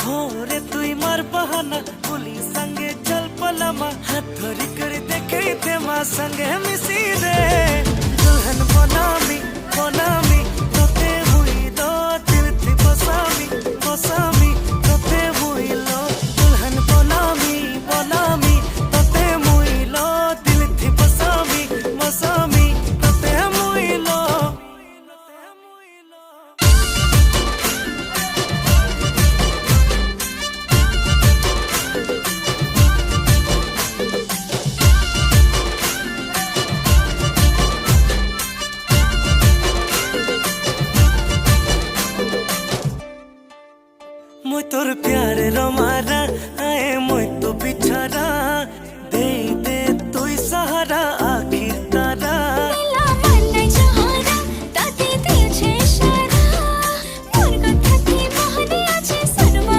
रे तुई मार बहाना पुलिस संगे चल पलामा हाथ धरी कर देखे थे माँ संगे मिसी रे दुल्हन बनामी तोते हुई लो दिल थी बसामी तोते हुई लो दुल्हन बनामी तोते हुई लो दिल थी बसामी तोते हुई लो। मुझ तोर प्यार रो मारा आए मुझ तो बिछारा